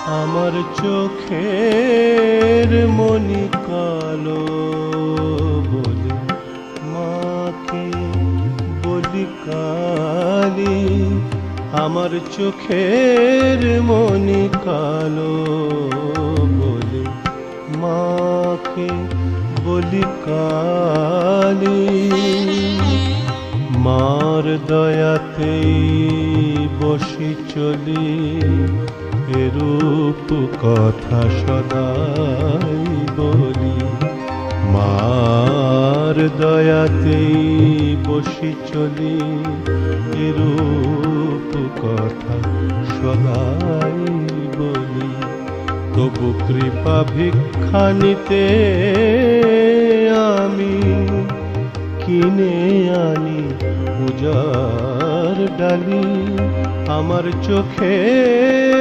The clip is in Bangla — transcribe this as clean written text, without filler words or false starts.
আমার চোখের মনি কালো বলে মাকে বলি কালী। আমার চোখের মনি কালো বলে মাকে বলি কালী। মার দয়াতেই বসি চলি, এরূপ কথা সদাই বলি। মার দয়াতেই বসি চলি, এরূপ কথা সদাই বলি। তবু কৃপা ভিক্ষা নিতে আমি কিনে আনি পূজার ডালি। আমার চোখের